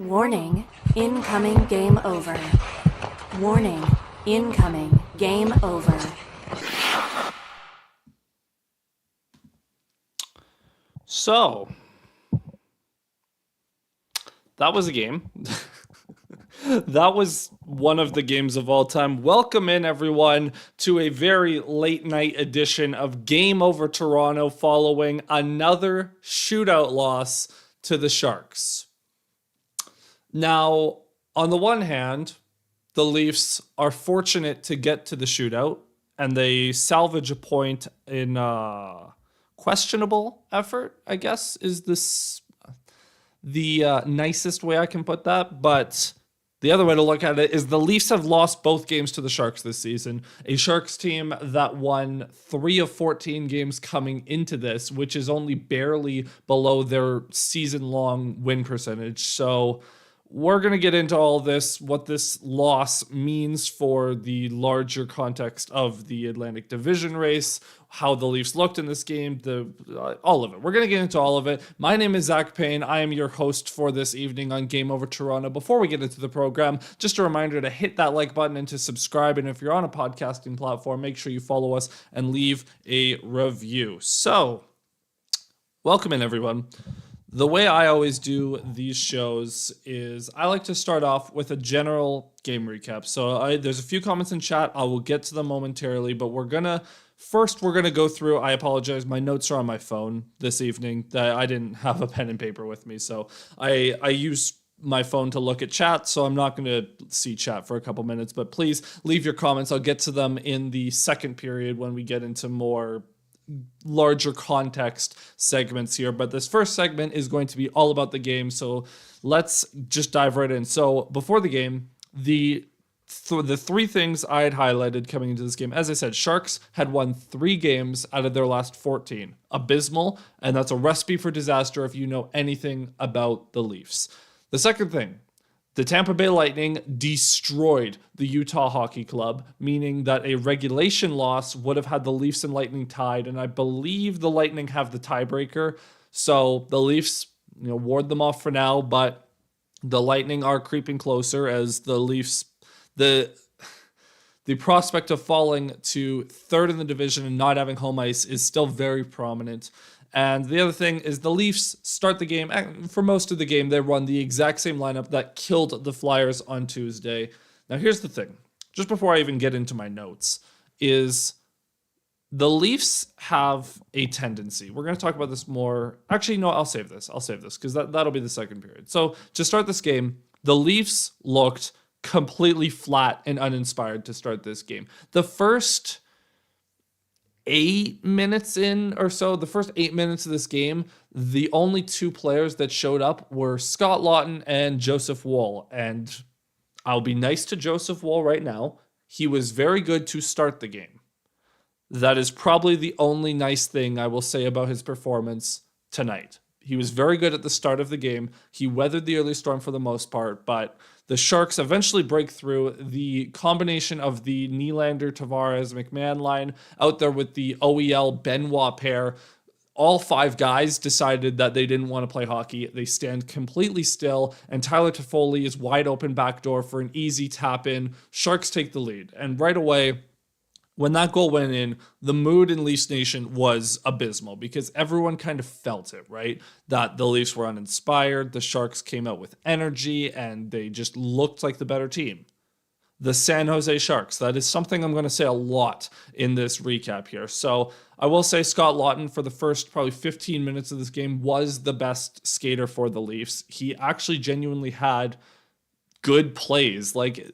Warning, incoming game over. Warning, incoming game over. So, that was a game. That was one of the games of all time. Welcome in, everyone, to a very late night edition of Game Over Toronto following another shootout loss to the Sharks. Now, on the one hand, the Leafs are fortunate to get to the shootout, and they salvage a point in questionable effort, I guess, is this the nicest way I can put that. But the other way to look at it is the Leafs have lost both games to the Sharks this season. A Sharks team that won 3 of 14 games coming into this, which is only barely below their season-long win percentage. So we're going to get into all this, what this loss means for the larger context of the Atlantic Division race, how the Leafs looked in this game, all of it. We're going to get into all of it. My name is Zach Payne. I am your host for this evening on Game Over Toronto. Before we get into the program, just a reminder to hit that like button and to subscribe. And if you're on a podcasting platform, make sure you follow us and leave a review. So, welcome in, everyone. The way I always do these shows is I like to start off with a general game recap. So there's a few comments in chat. I will get to them momentarily, but we're going to go through. I apologize. My notes are on my phone this evening. I didn't have a pen and paper with me. So I use my phone to look at chat, so I'm not going to see chat for a couple minutes, but please leave your comments. I'll get to them in the second period when we get into more larger context segments here, but this first segment is going to be all about the game, so let's just dive right in. So before the game, the three things I had highlighted coming into this game, as I said, Sharks had won 3 games out of their last 14. Abysmal, and that's a recipe for disaster if you know anything about the Leafs. The second thing, the Tampa Bay Lightning destroyed the Utah Hockey Club, meaning that a regulation loss would have had the Leafs and Lightning tied, and I believe the Lightning have the tiebreaker. So the Leafs, ward them off for now, but the Lightning are creeping closer as the Leafs, the prospect of falling to third in the division and not having home ice is still very prominent. And the other thing is the Leafs start the game, and for most of the game, they run the exact same lineup that killed the Flyers on Tuesday. Now, here's the thing. Just before I even get into my notes, is the Leafs have a tendency. We're going to talk about this more. Actually, no, I'll save this because that'll be the second period. So to start this game, the Leafs looked completely flat and uninspired to start this game. The first 8 minutes in or so, the first 8 minutes of this game, the only 2 players that showed up were Scott Laughton and Joseph Woll. And I'll be nice to Joseph Woll right now. He was very good to start the game. That is probably the only nice thing I will say about his performance tonight. He was very good at the start of the game. He weathered the early storm for the most part, but the Sharks eventually break through. The combination of the Nylander, Tavares, McMahon line out there with the OEL Benoit pair, all 5 guys decided that they didn't want to play hockey. They stand completely still, and Tyler Toffoli is wide open backdoor for an easy tap in. Sharks take the lead, and right away, when that goal went in, the mood in Leafs Nation was abysmal because everyone kind of felt it, right? That the Leafs were uninspired, the Sharks came out with energy, and they just looked like the better team. The San Jose Sharks. That is something I'm going to say a lot in this recap here. So I will say Scott Laughton for the first probably 15 minutes of this game was the best skater for the Leafs. He actually genuinely had good plays. Like,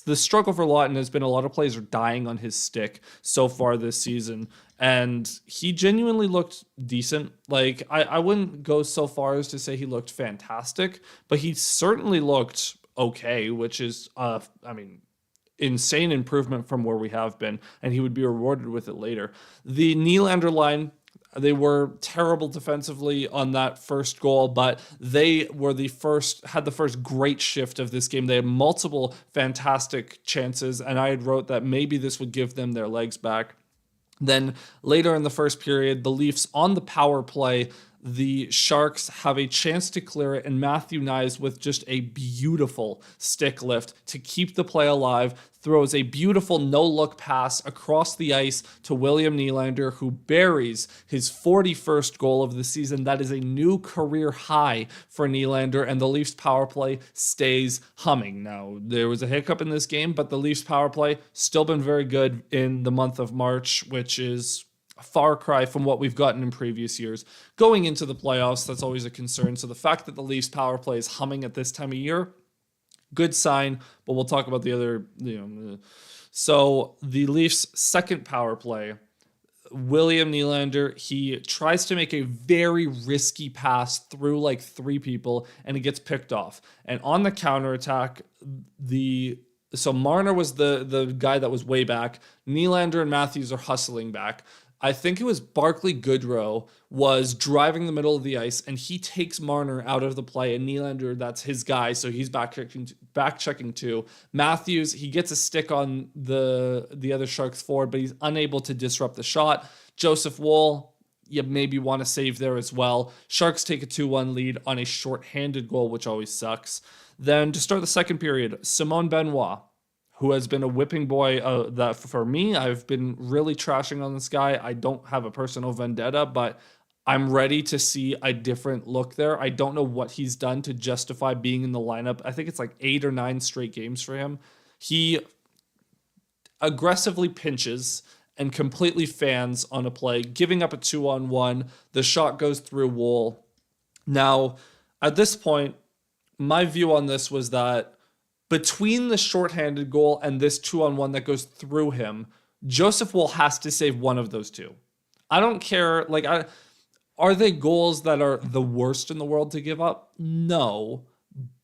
the struggle for Laughton has been a lot of plays are dying on his stick so far this season, and he genuinely looked decent. Like, I wouldn't go so far as to say he looked fantastic, but he certainly looked okay, which is, insane improvement from where we have been, and he would be rewarded with it later. The Nylander line, they were terrible defensively on that first goal, but they were had the first great shift of this game. They had multiple fantastic chances, and I had wrote that maybe this would give them their legs back. Then later in the first period, the Leafs on the power play, the Sharks have a chance to clear it, and Matthew Nyes, with just a beautiful stick lift to keep the play alive, throws a beautiful no-look pass across the ice to William Nylander, who buries his 41st goal of the season. That is a new career high for Nylander, and the Leafs power play stays humming. Now, there was a hiccup in this game, but the Leafs power play still been very good in the month of March, which is a far cry from what we've gotten in previous years. Going into the playoffs, that's always a concern. So the fact that the Leafs power play is humming at this time of year, good sign, but we'll talk about the other, So the Leafs' second power play, William Nylander, he tries to make a very risky pass through like three people, and it gets picked off. And on the counterattack, so Marner was the guy that was way back. Nylander and Matthews are hustling back. I think it was Barclay Goodrow was driving the middle of the ice, and he takes Marner out of the play, and Nylander, that's his guy, so he's back checking too. Matthews, he gets a stick on the other Sharks forward, but he's unable to disrupt the shot. Joseph Woll, you maybe want to save there as well. Sharks take a 2-1 lead on a shorthanded goal, which always sucks. Then to start the second period, Simone Benoit, who has been a whipping boy that for me, I've been really trashing on this guy. I don't have a personal vendetta, but I'm ready to see a different look there. I don't know what he's done to justify being in the lineup. I think it's like 8 or 9 straight games for him. He aggressively pinches and completely fans on a play, giving up a 2-on-1. The shot goes through Woll. Now, at this point, my view on this was that between the shorthanded goal and this 2-on-1 that goes through him, Joseph Woll has to save one of those two. I don't care. Are they goals that are the worst in the world to give up? No,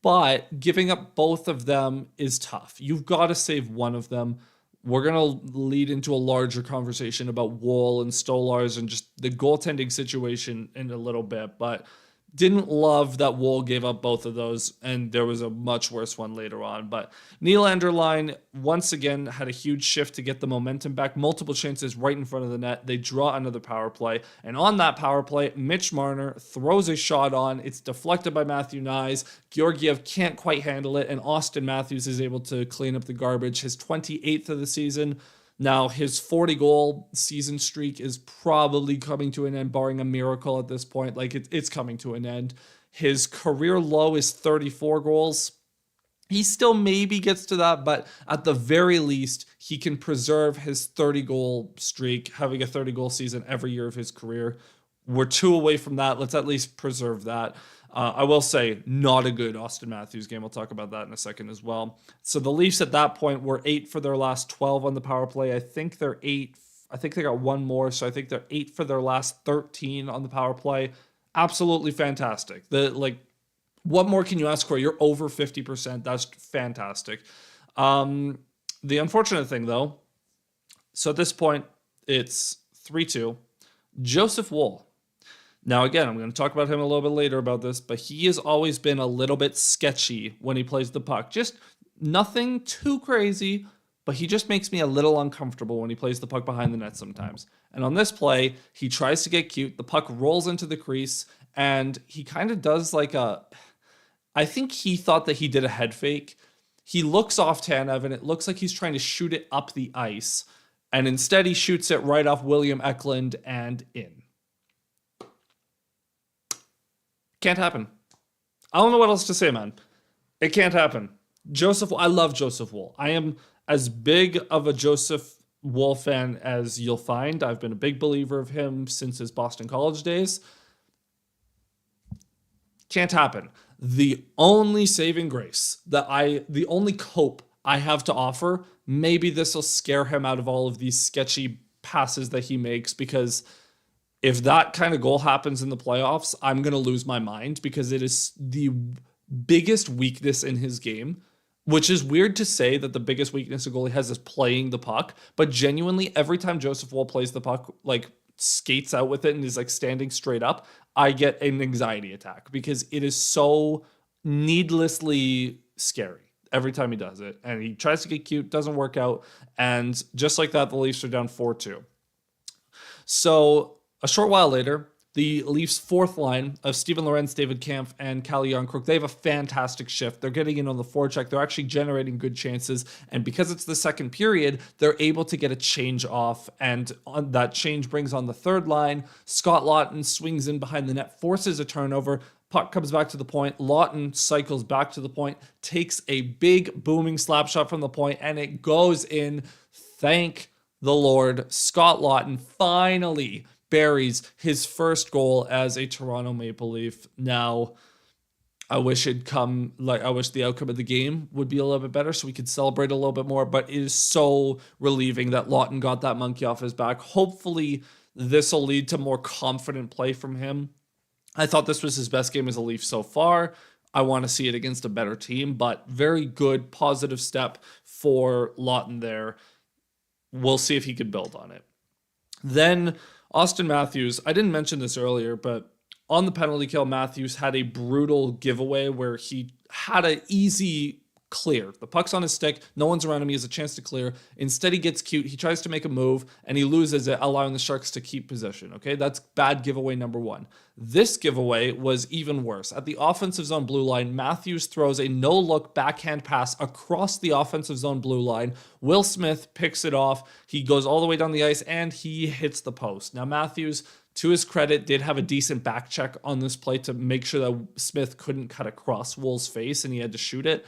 but giving up both of them is tough. You've got to save one of them. We're going to lead into a larger conversation about Woll and Stolarz and just the goaltending situation in a little bit, but didn't love that Woll gave up both of those, and there was a much worse one later on. But Nylander line, once again, had a huge shift to get the momentum back. Multiple chances right in front of the net. They draw another power play. And on that power play, Mitch Marner throws a shot on. It's deflected by Matthew Nyes. Georgiev can't quite handle it, and Austin Matthews is able to clean up the garbage. His 28th of the season. Now, his 40-goal season streak is probably coming to an end, barring a miracle at this point. It's coming to an end. His career low is 34 goals. He still maybe gets to that, but at the very least, he can preserve his 30-goal streak, having a 30-goal season every year of his career. We're 2 away from that. Let's at least preserve that. I will say, not a good Austin Matthews game. We'll talk about that in a second as well. So the Leafs at that point were 8 for their last 12 on the power play. I think they're 8. I think they got one more, so I think they're 8 for their last 13 on the power play. Absolutely fantastic. What more can you ask for? You're over 50%. That's fantastic. The unfortunate thing, though, so at this point, it's 3-2. Joseph Woll. Now, again, I'm going to talk about him a little bit later about this, but he has always been a little bit sketchy when he plays the puck. Just nothing too crazy, but he just makes me a little uncomfortable when he plays the puck behind the net sometimes. And on this play, he tries to get cute. The puck rolls into the crease, and he kind of does I think he thought that he did a head fake. He looks off Tanev, and it looks like he's trying to shoot it up the ice. And instead, he shoots it right off William Eklund and in. Can't happen. I don't know what else to say, man. It can't happen. I love Joseph Woll. I am as big of a Joseph Woll fan as you'll find. I've been a big believer of him since his Boston College days. Can't happen. The only saving grace the only cope I have to offer, maybe this will scare him out of all of these sketchy passes that he makes, because if that kind of goal happens in the playoffs, I'm going to lose my mind, because it is the biggest weakness in his game, which is weird to say that the biggest weakness a goalie has is playing the puck. But genuinely, every time Joseph Woll plays the puck, skates out with it and is standing straight up, I get an anxiety attack, because it is so needlessly scary every time he does it. And he tries to get cute, doesn't work out. And just like that, the Leafs are down 4-2. So a short while later, The Leafs' fourth line of Steven Lorenz, David Kampf, and Calle Jarnkrok, they have a fantastic shift. They're getting in on the forecheck. They're actually generating good chances. And because it's the second period, they're able to get a change off. And on that change brings on the third line. Scott Laughton swings in behind the net, forces a turnover. Puck comes back to the point. Laughton cycles back to the point, takes a big booming slap shot from the point, and it goes in. Thank the Lord. Scott Laughton finally buries his first goal as a Toronto Maple Leaf. Now, I wish the outcome of the game would be a little bit better so we could celebrate a little bit more, but it is so relieving that Laughton got that monkey off his back. Hopefully, this will lead to more confident play from him. I thought this was his best game as a Leaf so far. I want to see it against a better team, but very good, positive step for Laughton there. We'll see if he could build on it. Then Austin Matthews, I didn't mention this earlier, but on the penalty kill, Matthews had a brutal giveaway where he had an easy clear. The puck's on his stick. No one's around him. He has a chance to clear. Instead, he gets cute. He tries to make a move, and he loses it, allowing the Sharks to keep possession. Okay, that's bad giveaway number one. This giveaway was even worse. At the offensive zone blue line, Matthews throws a no-look backhand pass across the offensive zone blue line. Will Smith picks it off. He goes all the way down the ice, and he hits the post. Now, Matthews, to his credit, did have a decent back check on this play to make sure that Smith couldn't cut across Wool's face, and he had to shoot it.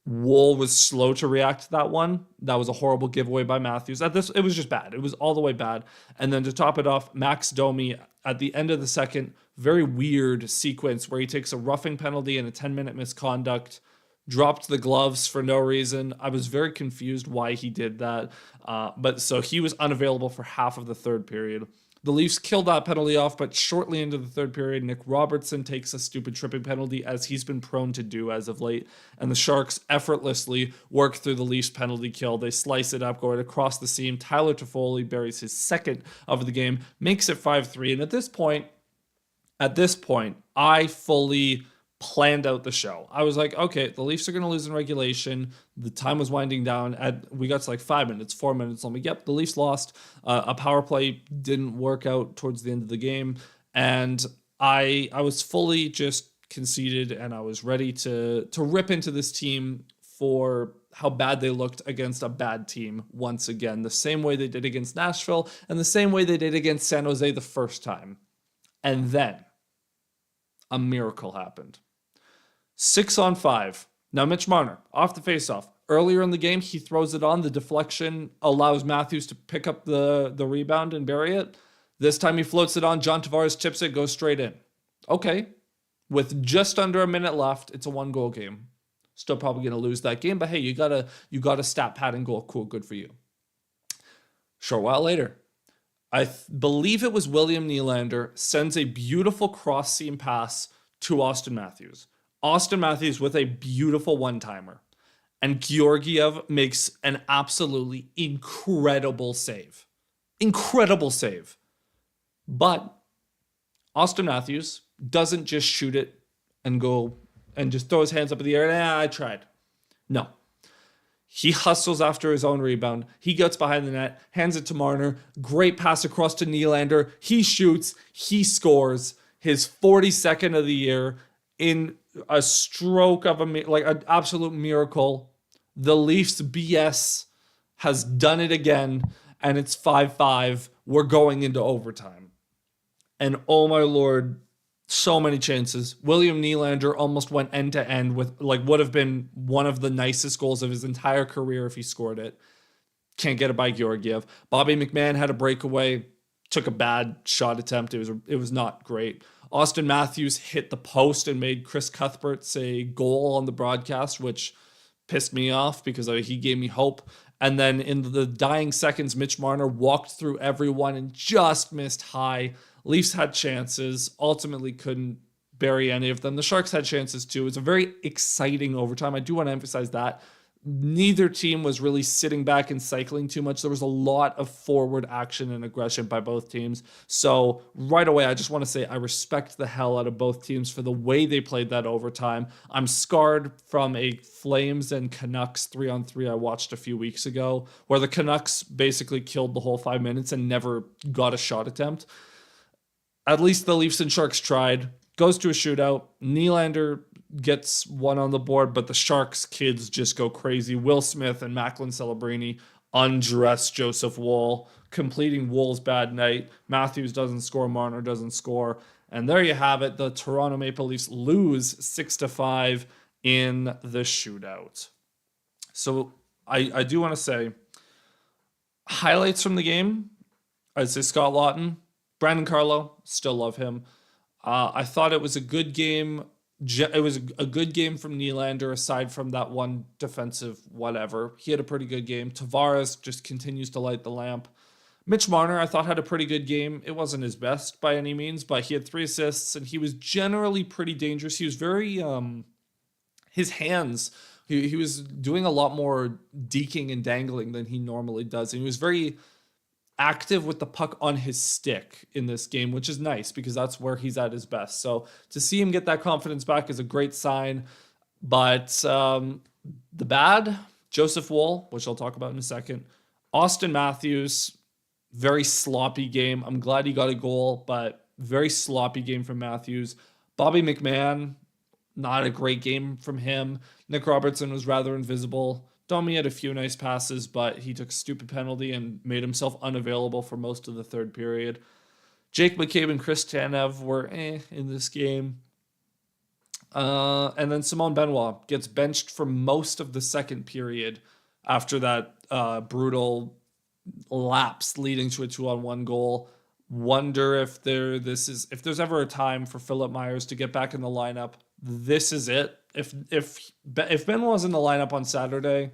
Wool was slow to react to that one. That was a horrible giveaway by Matthews. It was just bad. It was all the way bad. And then to top it off, Max Domi at the end of the second, very weird sequence where he takes a roughing penalty and a 10-minute misconduct, dropped the gloves for no reason. I was very confused why he did that. But so he was unavailable for half of the third period. The Leafs killed that penalty off, but shortly into the third period, Nick Robertson takes a stupid tripping penalty, as he's been prone to do as of late, and the Sharks effortlessly work through the Leafs penalty kill. They slice it up, going across the seam. Tyler Toffoli buries his second of the game, makes it 5-3, and at this point, I fully planned out the show. I was like, okay, the Leafs are going to lose in regulation. The time was winding down. We got to like 5 minutes, 4 minutes. I'm like, yep, the Leafs lost. A power play didn't work out towards the end of the game. And I was fully just conceded, and I was ready to rip into this team for how bad they looked against a bad team once again. The same way they did against Nashville and the same way they did against San Jose the first time. And then a miracle happened. 6-on-5. Now, Mitch Marner, off the faceoff. Earlier in the game, he throws it on. The deflection allows Matthews to pick up the rebound and bury it. This time he floats it on. John Tavares chips it, goes straight in. Okay. With just under a minute left, it's a 1-goal game. Still probably going to lose that game, but hey, you got a stat pad and goal. Cool, good for you. Short while later, I believe it was William Nylander sends a beautiful cross-seam pass to Austin Matthews. Austin Matthews with a beautiful one-timer. And Georgiev makes an absolutely incredible save. Incredible save. But Austin Matthews doesn't just shoot it and go and just throw his hands up in the air. I tried. No. He hustles after his own rebound. He gets behind the net, hands it to Marner. Great pass across to Nylander. He shoots. He scores his 42nd of the year in a stroke of an absolute miracle. The Leafs BS has done it again, and it's 5-5. We're going into overtime. And oh my Lord, so many chances. William Nylander almost went end to end with would have been one of the nicest goals of his entire career if he scored it. Can't get it by Georgiev. Bobby McMahon had a breakaway, took a bad shot attempt. It was not great. Austin Matthews hit the post and made Chris Cuthbert say goal on the broadcast, which pissed me off because he gave me hope. And then in the dying seconds, Mitch Marner walked through everyone and just missed high. Leafs had chances, ultimately couldn't bury any of them. The Sharks had chances too. It was a very exciting overtime. I do want to emphasize that. Neither team was really sitting back and cycling too much. There was a lot of forward action and aggression by both teams. So right away, I just want to say I respect the hell out of both teams for the way they played that overtime. I'm scarred from a Flames and Canucks 3-on-3 I watched a few weeks ago, where the Canucks basically killed the whole 5 minutes and never got a shot attempt. at least the Leafs and Sharks tried. Goes to a shootout. Nylander gets one on the board, but the Sharks kids just go crazy. Will Smith and Macklin Celebrini undress Joseph Woll, completing Woll's bad night. Matthews doesn't score. Marner doesn't score. And there you have it. The Toronto Maple Leafs lose 6-5 in the shootout. So I do want to say, highlights from the game, I'd say Scott Lawton, Brandon Carlo, still love him. I thought it was a good game. It was a good game from Nylander, aside from that one defensive whatever. He had a pretty good game. Tavares just continues to light the lamp. Mitch Marner, I thought, had a pretty good game. It wasn't his best by any means, but he had 3 assists, and he was generally pretty dangerous. He was very, his hands, he was doing a lot more deking and dangling than he normally does. And he was very active with the puck on his stick in this game, which is nice because that's where he's at his best. So to see him get that confidence back is a great sign. But the bad, Joseph Woll, which I'll talk about in a second. Austin Matthews, very sloppy game. I'm glad he got a goal, but very sloppy game from Matthews. Bobby McMahon, not a great game from him. Nick Robertson was rather invisible. Domi had a few nice passes, but he took a stupid penalty and made himself unavailable for most of the third period. Jake McCabe and Chris Tanev were in this game. And then Simone Benoit gets benched for most of the second period after that brutal lapse leading to a 2-on-1 goal. Wonder if there's ever a time for Philip Myers to get back in the lineup. This is it. If Benoit's in the lineup on Saturday,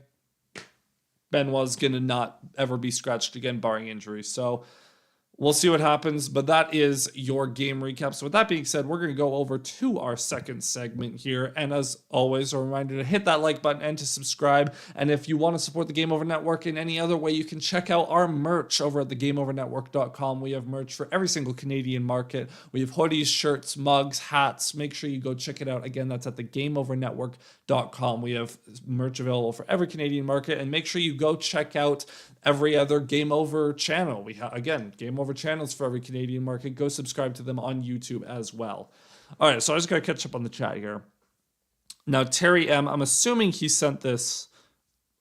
Benoit's gonna not ever be scratched again, barring injuries. So we'll see what happens, but that is your game recap. So with that being said, we're going to go over to our second segment here. And as always, a reminder to hit that like button and to subscribe. And if you want to support the Game Over Network in any other way, you can check out our merch over at thegameovernetwork.com. We have merch for every single Canadian market. We have hoodies, shirts, mugs, hats. Make sure you go check it out. Again, that's at thegameovernetwork.com. We have merch available for every Canadian market. And make sure you go check out every other Game Over channel. We have, again, Game Over channels for every Canadian market. Go subscribe to them on YouTube as well. All right, so I just got to catch up on the chat here. Now, Terry M., I'm assuming he sent this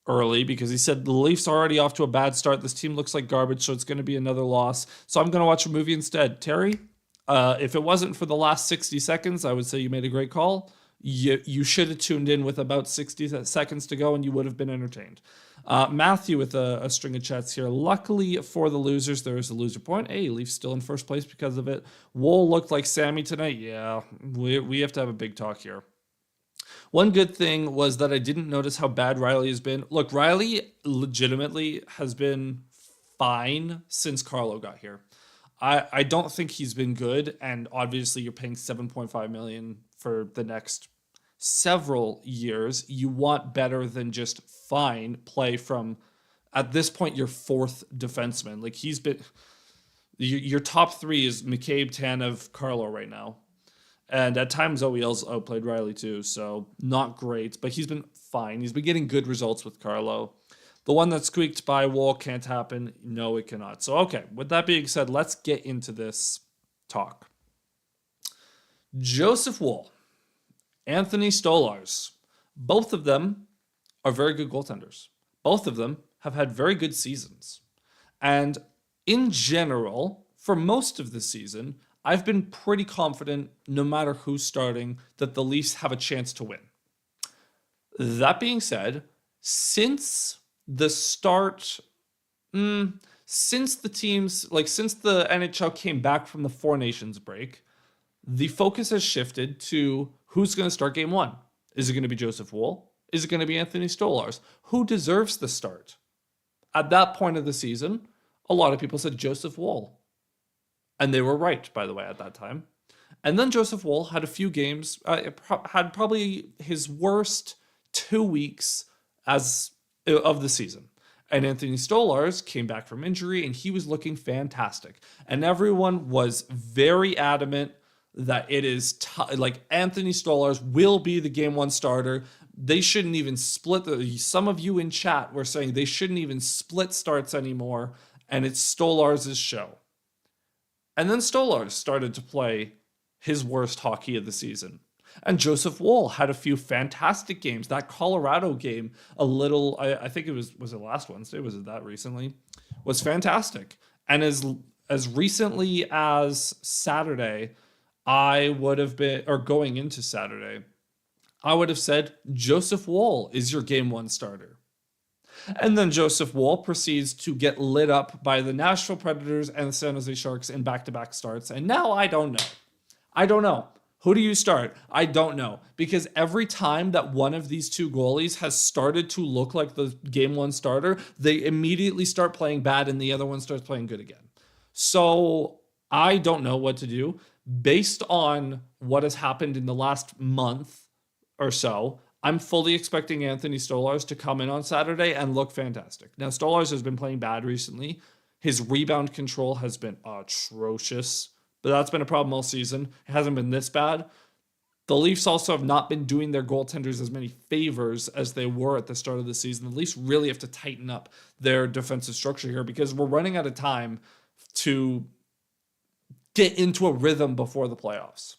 early because he said the Leafs are already off to a bad start. This team looks like garbage, so it's going to be another loss. So I'm going to watch a movie instead. Terry, if it wasn't for the last 60 seconds, I would say you made a great call. You should have tuned in with about 60 seconds to go and you would have been entertained. Matthew with a string of chats here. Luckily for the losers, there is a loser point. Hey, Leafs still in first place because of it. Woll looked like Sammy tonight. Yeah, we have to have a big talk here. One good thing was that I didn't notice how bad Riley has been. Look, Riley legitimately has been fine since Carlo got here. I don't think he's been good, and obviously you're paying $7.5 million for the next several years. You want better than just fine play from, at this point, your fourth defenseman. Like, he's been, your top three is McCabe, Tanev, Carlo right now. And at times OEL's outplayed Riley too, so not great, but he's been fine. He's been getting good results with Carlo. The one that squeaked by Woll can't happen. No, it cannot. So, okay, with that being said, let's get into this talk. Joseph Woll, Anthony Stolarz, both of them are very good goaltenders. Both of them have had very good seasons. And in general, for most of the season, I've been pretty confident, no matter who's starting, that the Leafs have a chance to win. That being said, since the start, since the NHL came back from the Four Nations break, the focus has shifted to who's going to start game one. Is it going to be Joseph Woll? Is it going to be Anthony Stolarz? Who deserves the start? At that point of the season, a lot of people said Joseph Woll. And they were right, by the way, at that time. And then Joseph Woll had a few games, had probably his worst 2 weeks of the season. And Anthony Stolarz came back from injury, and he was looking fantastic. And everyone was very adamant that it is Anthony Stolarz will be the game one starter. They shouldn't even split. Some of you in chat were saying they shouldn't even split starts anymore, and it's Stolarz's show. And then Stolarz started to play his worst hockey of the season. And Joseph Woll had a few fantastic games. That Colorado game, I think it was it last Wednesday? Was it that recently? Was fantastic. And as recently as Saturday, I would have been, or going into Saturday, I would have said Joseph Woll is your game one starter. And then Joseph Woll proceeds to get lit up by the Nashville Predators and the San Jose Sharks in back-to-back starts. And now I don't know. I don't know. Who do you start? I don't know. Because every time that one of these two goalies has started to look like the game one starter, they immediately start playing bad and the other one starts playing good again. So I don't know what to do. Based on what has happened in the last month or so, I'm fully expecting Anthony Stolarz to come in on Saturday and look fantastic. Now, Stolarz has been playing bad recently. His rebound control has been atrocious, but that's been a problem all season. It hasn't been this bad. The Leafs also have not been doing their goaltenders as many favors as they were at the start of the season. The Leafs really have to tighten up their defensive structure here because we're running out of time to get into a rhythm before the playoffs.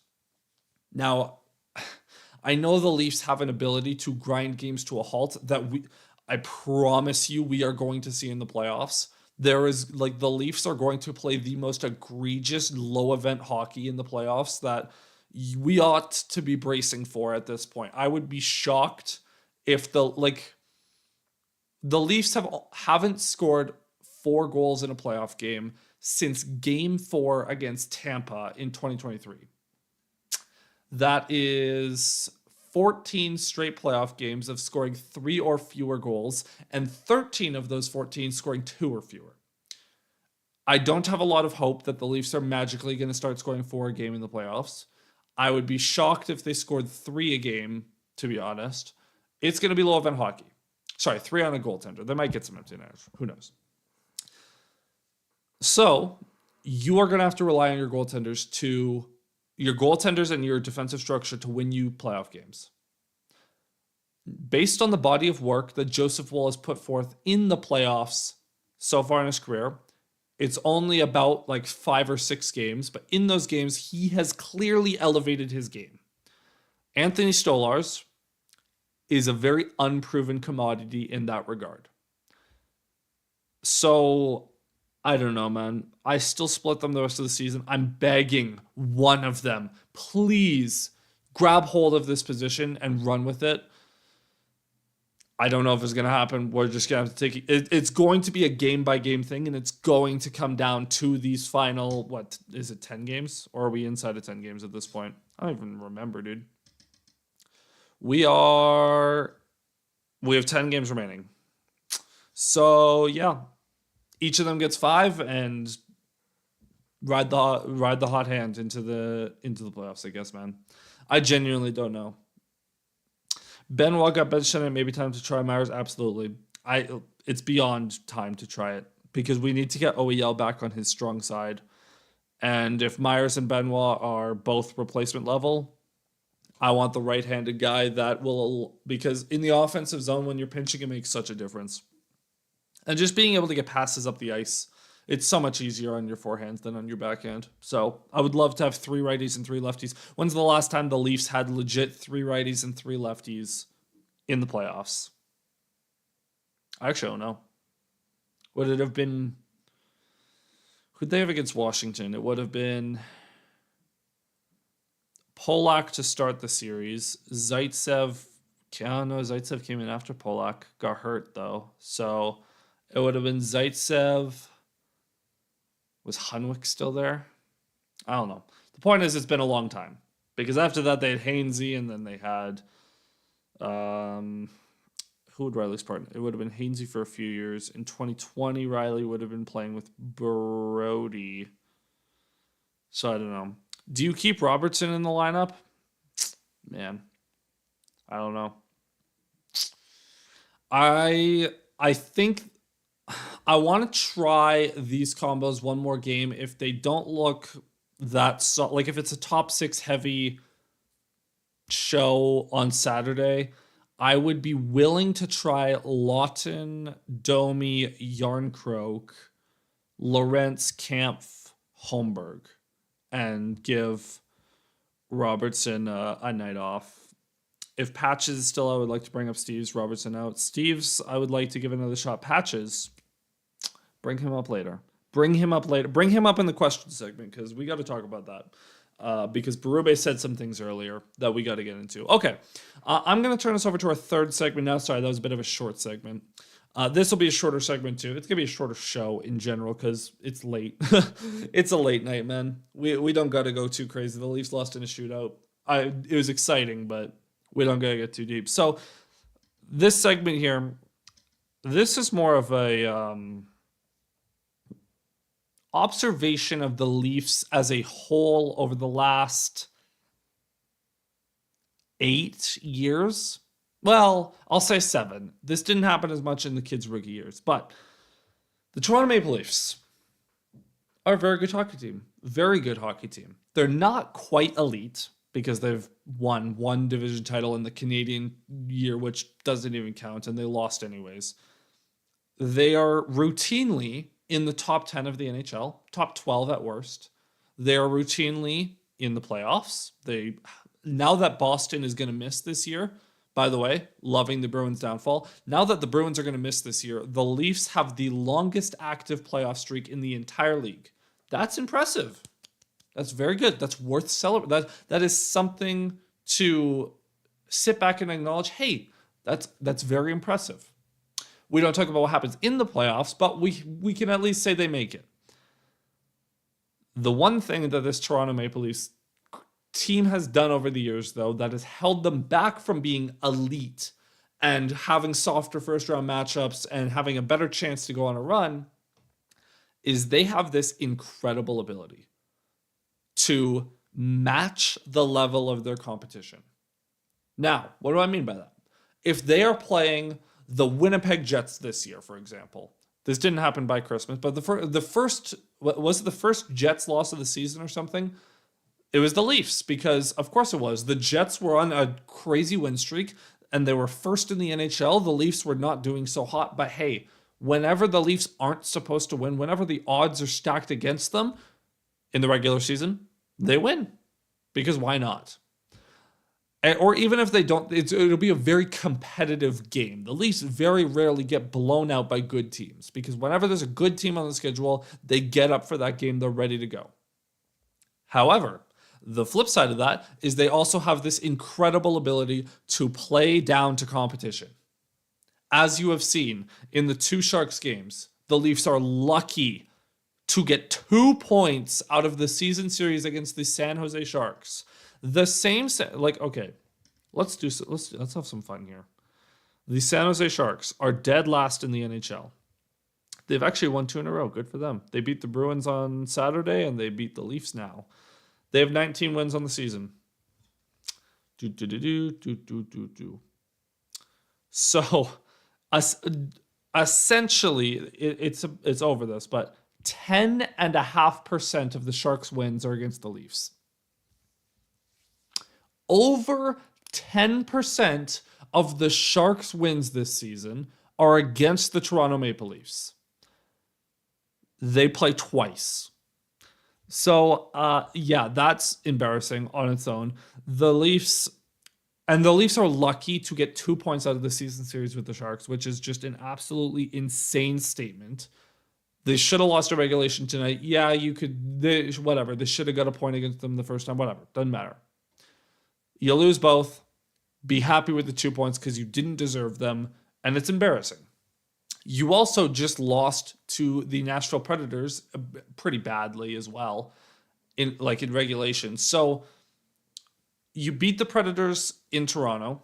Now, I know the Leafs have an ability to grind games to a halt that I promise you we are going to see in the playoffs. There is the Leafs are going to play the most egregious low event hockey in the playoffs that we ought to be bracing for at this point. I would be shocked if the Leafs haven't scored 4 goals in a playoff game since Game 4 against Tampa in 2023. That is 14 straight playoff games of scoring 3 or fewer goals, and 13 of those 14 scoring 2 or fewer. I don't have a lot of hope that the Leafs are magically going to start scoring 4 a game in the playoffs. I would be shocked if they scored 3 a game, to be honest. It's going to be low event hockey. Sorry, 3 on a goaltender. They might get some empty netters. Who knows? So you are going to have to rely on your goaltenders and your defensive structure to win you playoff games. Based on the body of work that Joseph Woll has put forth in the playoffs so far in his career, it's only about 5 or 6 games, but in those games, he has clearly elevated his game. Anthony Stolarz is a very unproven commodity in that regard. So I don't know, man. I still split them the rest of the season. I'm begging one of them, please grab hold of this position and run with it. I don't know if it's going to happen. We're just going to have to take it. It's going to be a game-by-game thing, and it's going to come down to these final, 10 games? Or are we inside of 10 games at this point? I don't even remember, dude. We have 10 games remaining. So, yeah. Each of them gets 5 and ride the hot hand into the playoffs, I guess, man. I genuinely don't know. Benoit got benched tonight. Maybe time to try Myers. Absolutely. It's beyond time to try it because we need to get OEL back on his strong side. And if Myers and Benoit are both replacement level, I want the right-handed guy because in the offensive zone, when you're pinching, it makes such a difference. And just being able to get passes up the ice, it's so much easier on your forehands than on your backhand. So I would love to have 3 righties and 3 lefties. When's the last time the Leafs had legit 3 righties and 3 lefties in the playoffs? I actually don't know. Would it have been... Who'd they have against Washington? It would have been Polak to start the series. Zaitsev came in after Polak. Got hurt, though. So it would have been Zaitsev... Was Hunwick still there? I don't know. The point is, it's been a long time. Because after that, they had Hainsey, and then they had... who would Riley's partner? It would have been Hainsey for a few years. In 2020, Riley would have been playing with Brody. So I don't know. Do you keep Robertson in the lineup? Man. I don't know. I think... I want to try these combos one more game. If they don't look that if it's a top 6 heavy show on Saturday, I would be willing to try Lawton, Domi, Yarncroke, Lorentz, Kampf, Holmberg and give Robertson a night off. If Patches is still, I would like to bring up Steve's. Robertson out. Steve's, I would like to give another shot. Patches, bring him up later. Bring him up in the question segment because we got to talk about that. Because Berube said some things earlier that we got to get into. Okay, I'm going to turn us over to our third segment now. Sorry, that was a bit of a short segment. This will be a shorter segment too. It's going to be a shorter show in general because it's late. It's a late night, man. We don't got to go too crazy. The Leafs lost in a shootout. It was exciting, but we don't got to get too deep. So this segment here, this is more of a observation of the Leafs as a whole over the last 8 years. Well, I'll say 7. This didn't happen as much in the kids' rookie years, but the Toronto Maple Leafs are a very good hockey team. Very good hockey team. They're not quite elite because they've won one division title in the Canadian year, which doesn't even count, and they lost anyways. They are routinely in the top 10 of the NHL, top 12 at worst. They are routinely in the playoffs. Now that Boston is going to miss this year, by the way, loving the Bruins' downfall. Now that the Bruins are going to miss this year, the Leafs have the longest active playoff streak in the entire league. That's impressive. That's very good. That's worth celebrating. That is something to sit back and acknowledge. Hey, that's very impressive. We don't talk about what happens in the playoffs, but we can at least say they make it. The one thing that this Toronto Maple Leafs team has done over the years, though, that has held them back from being elite and having softer first-round matchups and having a better chance to go on a run, is they have this incredible ability to match the level of their competition. Now, what do I mean by that? If they are playing the Winnipeg Jets this year, for example, this didn't happen by Christmas, but the first was it the first Jets loss of the season or something? It was the Leafs, because of course it was. The Jets were on a crazy win streak and they were first in the NHL. The Leafs were not doing so hot, but hey, whenever the Leafs aren't supposed to win, whenever the odds are stacked against them in the regular season, they win. Because why not? Or even if they don't, it'll be a very competitive game. The Leafs very rarely get blown out by good teams because whenever there's a good team on the schedule, they get up for that game. They're ready to go. However, the flip side of that is they also have this incredible ability to play down to competition. As you have seen in the 2 Sharks games, the Leafs are lucky to get 2 points out of the season series against the San Jose Sharks. The same, okay, let's have some fun here. The San Jose Sharks are dead last in the NHL. They've actually won 2 in a row. Good for them. They beat the Bruins on Saturday and they beat the Leafs now. They have 19 wins on the season. So, essentially, it's over this, but 10.5% of the Sharks' wins are against the Leafs. Over 10% of the Sharks' wins this season are against the Toronto Maple Leafs. They play twice. So, that's embarrassing on its own. The Leafs are lucky to get 2 points out of the season series with the Sharks, which is just an absolutely insane statement. They should have lost a regulation tonight. Yeah, whatever. They should have got a point against them the first time. Whatever. Doesn't matter. You lose both. Be happy with the 2 points because you didn't deserve them, and it's embarrassing. You also just lost to the Nashville Predators pretty badly as well, in regulation. So you beat the Predators in Toronto.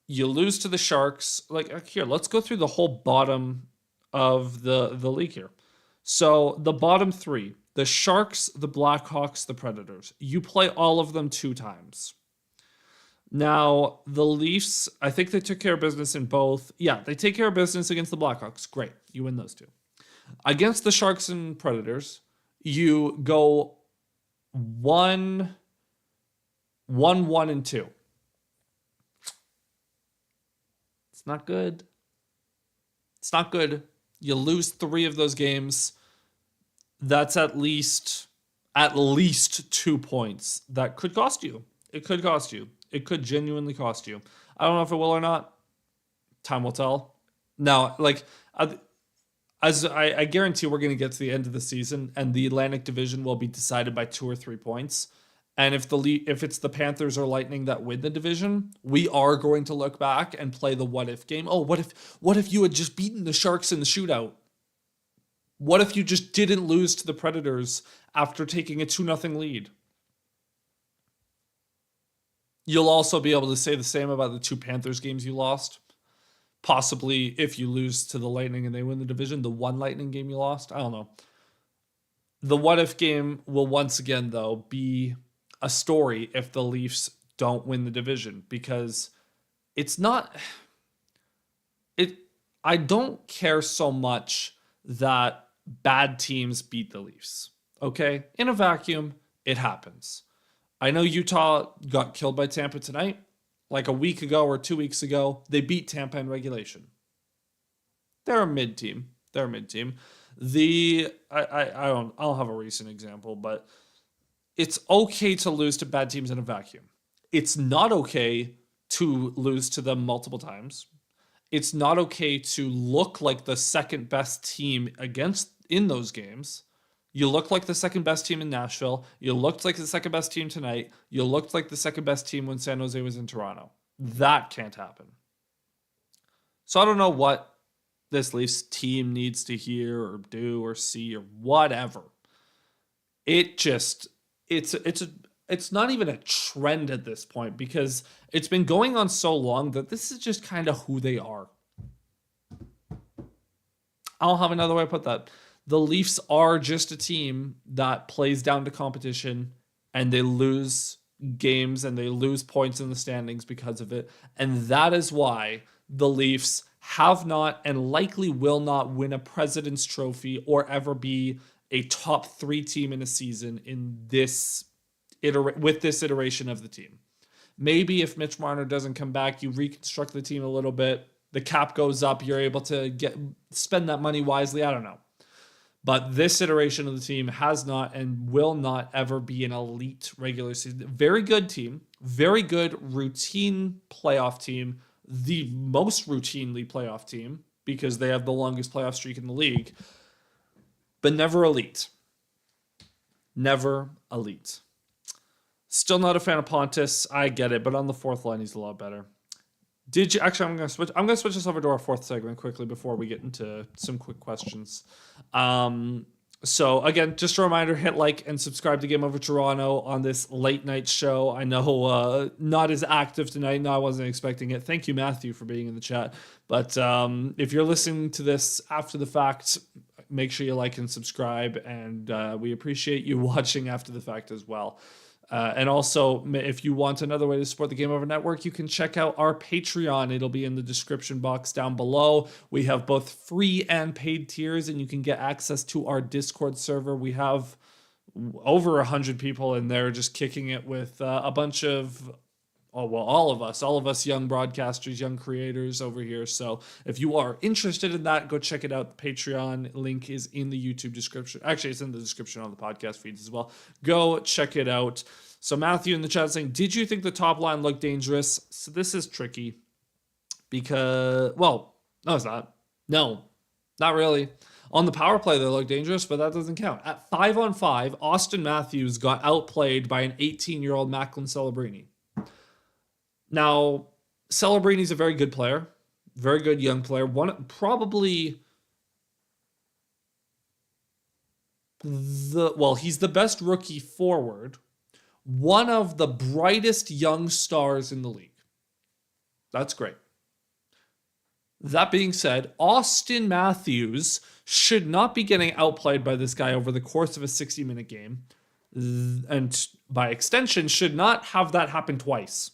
You lose to the Sharks. Here, let's go through the whole bottom of the league here. So the bottom 3, the Sharks, the Blackhawks, the Predators. You play all of them 2 times. Now, the Leafs, I think they took care of business in both. Yeah, they take care of business against the Blackhawks. Great. You win those 2. Against the Sharks and Predators, you go 1-1-1-2. It's not good. It's not good. You lose 3 of those games. that's at least 2 points that could cost you. It could cost you. It could genuinely cost you. I don't know if it will or not. Time will tell. Now, like, as I guarantee we're going to get to the end of the season and the Atlantic Division will be decided by 2 or 3 points. And if it's the Panthers or Lightning that win the division, we are going to look back and play the what if game. Oh, what if you had just beaten the Sharks in the shootout? What if you just didn't lose to the Predators after taking a 2-0 lead? You'll also be able to say the same about the 2 Panthers games you lost. Possibly if you lose to the Lightning and they win the division, the 1 Lightning game you lost. I don't know. The what if game will once again, though, be a story if the Leafs don't win the division, because it's not... I don't care so much that bad teams beat the Leafs. Okay? In a vacuum, it happens. I know Utah got killed by Tampa tonight. Like a week ago or 2 weeks ago, they beat Tampa in regulation. They're a mid team. I don't have a recent example, but it's okay to lose to bad teams in a vacuum. It's not okay to lose to them multiple times. It's not okay to look like the second best team in those games. You looked like the second best team in Nashville. You looked like the second best team tonight. You looked like the second best team when San Jose was in Toronto. That can't happen. So I don't know what this Leafs team needs to hear or do or see or whatever. It's not even a trend at this point, because it's been going on so long that this is just kind of who they are. I don't have another way to put that. The Leafs are just a team that plays down to competition, and they lose games and they lose points in the standings because of it. And that is why the Leafs have not and likely will not win a President's Trophy or ever be a top 3 team in a season in this with this iteration of the team. Maybe if Mitch Marner doesn't come back, you reconstruct the team a little bit, the cap goes up, you're able to spend that money wisely. I don't know. But this iteration of the team has not and will not ever be an elite regular season. Very good team, very good routine playoff team, the most routinely playoff team because they have the longest playoff streak in the league, but never elite. Never elite. Still not a fan of Pontus. I get it, but on the 4th line, he's a lot better. I'm going to switch this over to our 4th segment quickly before we get into some quick questions. So again, just a reminder, hit like and subscribe to Game Over Toronto on this late night show. I know not as active tonight. No, I wasn't expecting it. Thank you, Matthew, for being in the chat. But if you're listening to this after the fact, make sure you like and subscribe. And we appreciate you watching after the fact as well. And also, if you want another way to support the Game Over Network, you can check out our Patreon. It'll be in the description box down below. We have both free and paid tiers, and you can get access to our Discord server. We have over 100 people in there just kicking it with a bunch of... all of us young broadcasters, young creators over here. So if you are interested in that, go check it out. The Patreon link is in the YouTube description. Actually, it's in the description on the podcast feeds as well. Go check it out. So Matthew in the chat saying, did you think the top line looked dangerous? So this is tricky because, no, it's not. No, not really. On the power play, they look dangerous, but that doesn't count. At 5-on-5, Austin Matthews got outplayed by an 18-year-old Macklin Celebrini. Now, Celebrini's a very good player, very good young player. He's the best rookie forward, one of the brightest young stars in the league. That's great. That being said, Austin Matthews should not be getting outplayed by this guy over the course of a 60-minute game, and by extension, should not have that happen twice.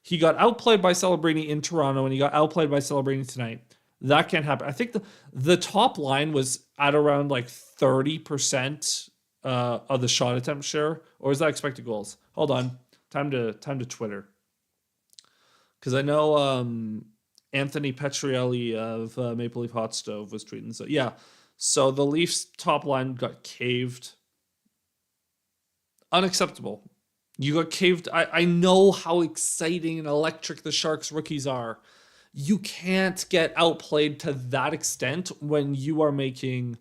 He got outplayed by Celebrini in Toronto, and he got outplayed by Celebrini tonight. That can't happen. I think the top line was at around like 30% of the shot attempt share, or is that expected goals? Hold on, time to Twitter, because I know Anthony Petrielli of Maple Leaf Hot Stove was tweeting. So yeah, So the Leafs top line got caved. Unacceptable. You got caved. I know how exciting and electric the Sharks rookies are. You can't get outplayed to that extent when you are making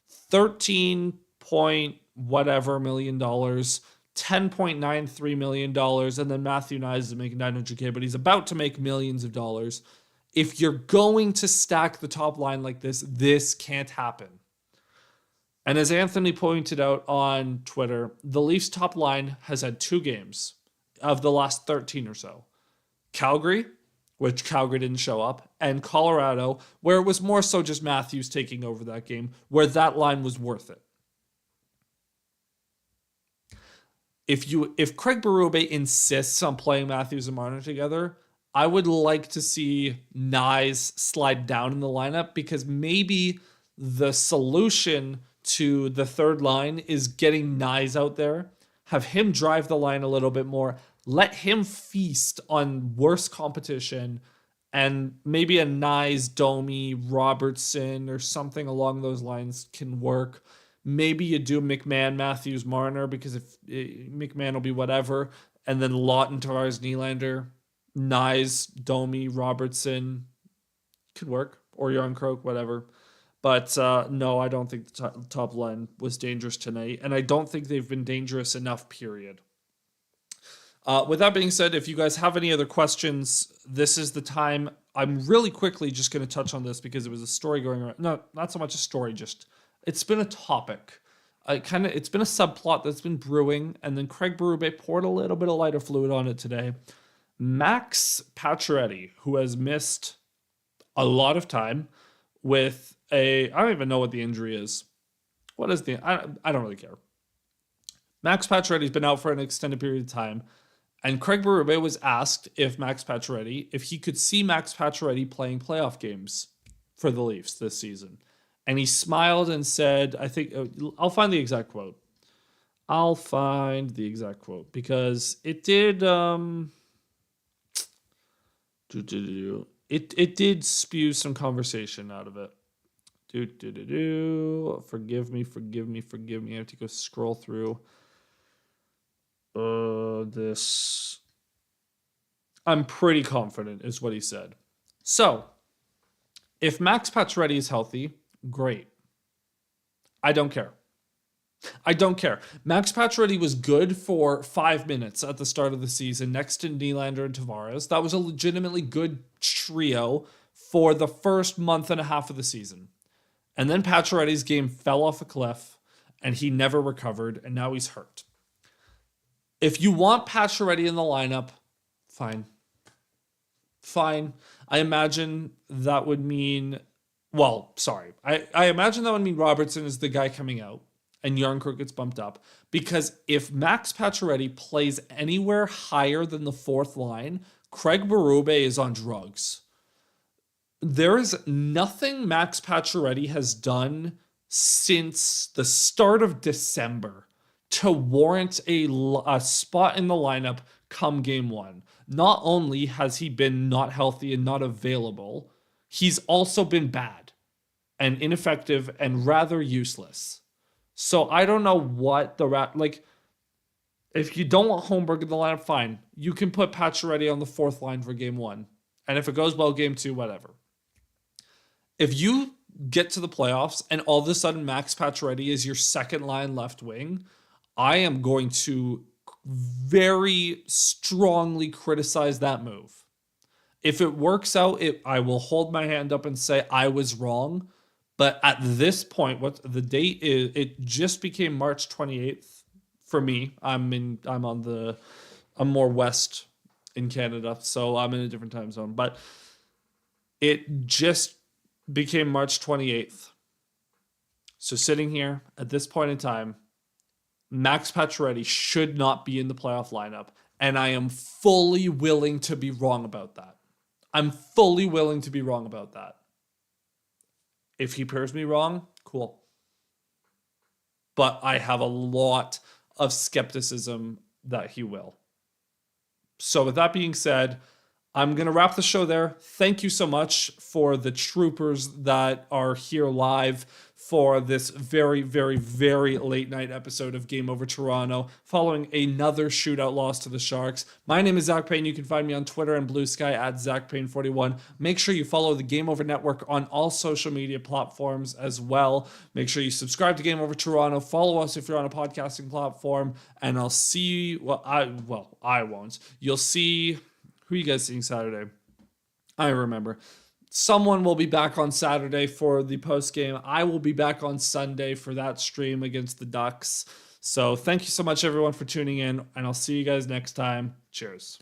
13 point whatever million dollars, $10.93 million, and then Matthew Knies is making $900K, but he's about to make millions of dollars. If you're going to stack the top line like this can't happen. And as Anthony pointed out on Twitter, the Leafs top line has had 2 games of the last 13 or so. Calgary, which Calgary didn't show up, and Colorado, where it was more so just Matthews taking over that game, where that line was worth it. If Craig Berube insists on playing Matthews and Marner together, I would like to see Knies slide down in the lineup, because maybe the solution to the third line is getting Knies out there, have him drive the line a little bit more, let him feast on worse competition, and maybe a Knies, Domi, Robertson, or something along those lines can work. Maybe you do McMahon, Matthews, Marner, because if McMahon will be whatever, and then Lawton, Tavares, Nylander, Knies, Domi, Robertson could work, or Yarncroke, whatever. But no, I don't think the top line was dangerous tonight, and I don't think they've been dangerous enough, period. With that being said, if you guys have any other questions, this is the time. I'm really quickly just going to touch on this because it was a story going around. No, not so much a story, just it's been a topic. It's been a subplot that's been brewing, and then Craig Berube poured a little bit of lighter fluid on it today. Max Pacioretty, who has missed a lot of time with I don't even know what the injury is. What is I don't really care. Max Pacioretty's been out for an extended period of time, and Craig Berube was asked if he could see Max Pacioretty playing playoff games for the Leafs this season. And he smiled and said, I'll find the exact quote. Because it did it did spew some conversation out of it. Forgive me. I have to go scroll through this. I'm pretty confident is what he said. So, if Max Pacioretty is healthy, great. I don't care. Max Pacioretty was good for 5 minutes at the start of the season next to Nylander and Tavares. That was a legitimately good trio for the first month and a half of the season. And then Pacioretty's game fell off a cliff, and he never recovered, and now he's hurt. If you want Pacioretty in the lineup, fine. I imagine that would mean... Well, sorry. I imagine that would mean Robertson is the guy coming out, and Yarncroke gets bumped up. Because if Max Pacioretty plays anywhere higher than the fourth line, Craig Berube is on drugs. There is nothing Max Pacioretty has done since the start of December to warrant a spot in the lineup come game 1. Not only has he been not healthy and not available, he's also been bad and ineffective and rather useless. So I don't know what if you don't want Holmberg in the lineup, fine. You can put Pacioretty on the fourth line for game 1. And if it goes well, game 2, whatever. If you get to the playoffs and all of a sudden Max Pacioretty is your second line left wing, I am going to very strongly criticize that move. If it works out, I will hold my hand up and say I was wrong. But at this point, what the date is, it just became March 28th for me. I'm more west in Canada, so I'm in a different time zone. But it just became March 28th. So sitting here at this point in time, Max Pacioretty should not be in the playoff lineup, and I am fully willing to be wrong about that. If he proves me wrong, cool. But I have a lot of skepticism that he will. So with that being said, I'm going to wrap the show there. Thank you so much for the troopers that are here live for this very, very, very late night episode of Game Over Toronto, following another shootout loss to the Sharks. My name is Zach Payne. You can find me on Twitter and Bluesky at ZachPayne41. Make sure you follow the Game Over Network on all social media platforms as well. Make sure you subscribe to Game Over Toronto. Follow us if you're on a podcasting platform, and I'll see. I won't. You'll see. Who are you guys seeing Saturday? I remember. Someone will be back on Saturday for the post game. I will be back on Sunday for that stream against the Ducks. So thank you so much, everyone, for tuning in, and I'll see you guys next time. Cheers.